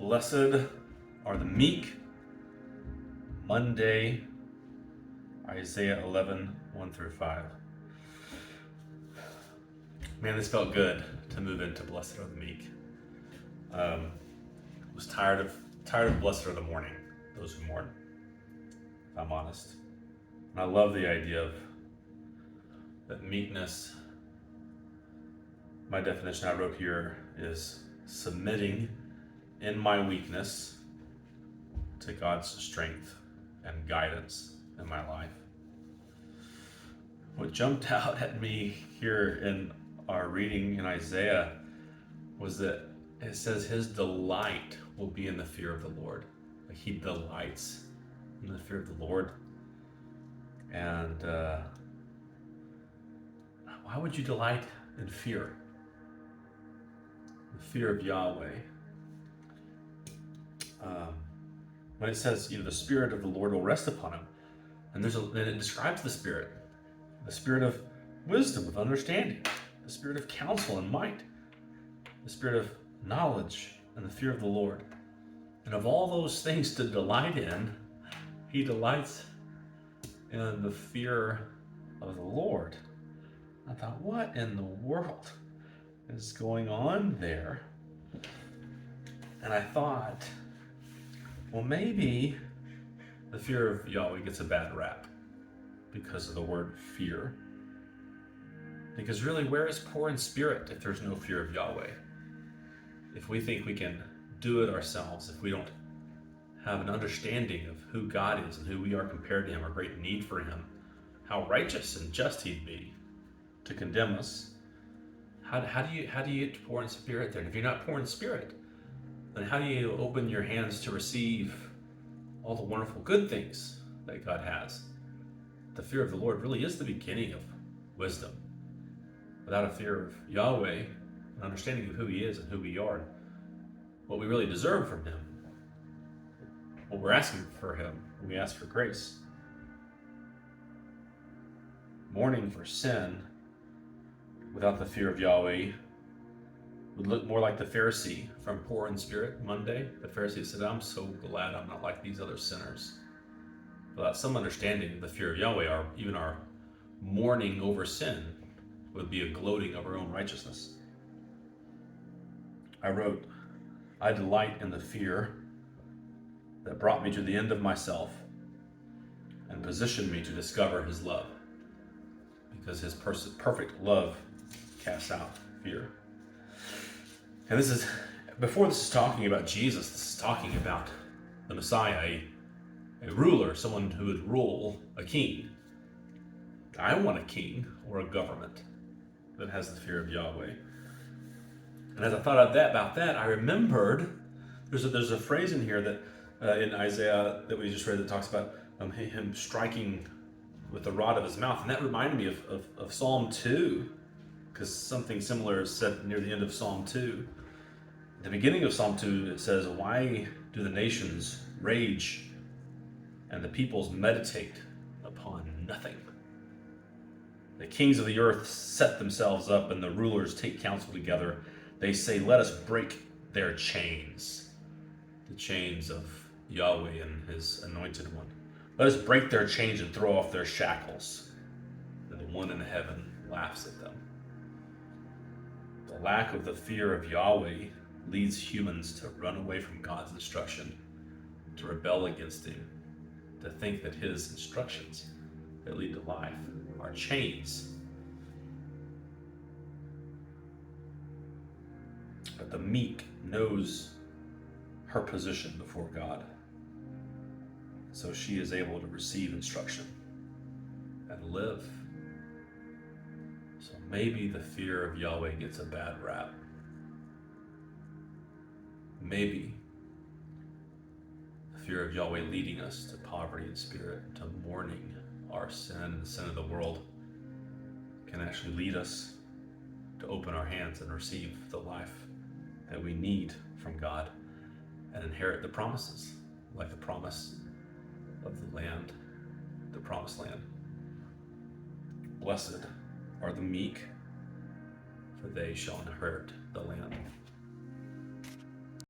Blessed are the meek. Monday, Isaiah 11, 1 through 5. Man, this felt good to move into Blessed are the meek. Was tired of Blessed are the mourning, those who mourn, if I'm honest. And I love the idea of that meekness. My definition I wrote here is submitting in my weakness to God's strength and guidance in my life. What jumped out at me here in our reading in Isaiah was that it says his delight will be in the fear of the Lord. Like he delights in the fear of the Lord. And why would you delight in fear? The fear of Yahweh. When it says, the Spirit of the Lord will rest upon him, and it describes the Spirit of wisdom, of understanding, the Spirit of counsel and might, the Spirit of knowledge and the fear of the Lord. And of all those things to delight in, he delights in the fear of the Lord. I thought, what in the world is going on there? And I thought, well, maybe the fear of Yahweh gets a bad rap because of the word fear. Because really, where is poor in spirit if there's no fear of Yahweh? If we think we can do it ourselves, if we don't have an understanding of who God is and who we are compared to him, our great need for him, how righteous and just he'd be to condemn us, how do you get poor in spirit then? If you're not poor in spirit, then how do you open your hands to receive all the wonderful good things that God has? The fear of the Lord really is the beginning of wisdom. Without a fear of Yahweh, an understanding of who he is and who we are, and what we really deserve from him, what we're asking for him when we ask for grace. Mourning for sin without the fear of Yahweh would look more like the Pharisee from Poor in Spirit Monday. The Pharisee said, I'm so glad I'm not like these other sinners. Without some understanding of the fear of Yahweh, even our mourning over sin would be a gloating of our own righteousness. I wrote, I delight in the fear that brought me to the end of myself and positioned me to discover his love, because his perfect love casts out fear. And before this is talking about Jesus, this is talking about the Messiah, a ruler, someone who would rule, a king. I want a king or a government that has the fear of Yahweh. And as I thought about that, I remembered there's a phrase in here that in Isaiah that we just read that talks about him striking with the rod of his mouth, and that reminded me of Psalm 2, because something similar is said near the end of Psalm 2. At the beginning of Psalm 2, it says, why do the nations rage and the peoples meditate upon nothing? The kings of the earth set themselves up and the rulers take counsel together. They say, let us break their chains, the chains of Yahweh and his anointed one. Let us break their chains and throw off their shackles. And the one in heaven laughs at them. The lack of the fear of Yahweh leads humans to run away from God's instruction, to rebel against him, to think that his instructions that lead to life are chains. But the meek knows her position before God, so she is able to receive instruction and live. So maybe the fear of Yahweh gets a bad rap. Maybe the fear of Yahweh leading us to poverty in spirit, to mourning our sin and the sin of the world, can actually lead us to open our hands and receive the life that we need from God and inherit the promises, like the promise of the land, the promised land. Blessed are the meek, for they shall inherit the land.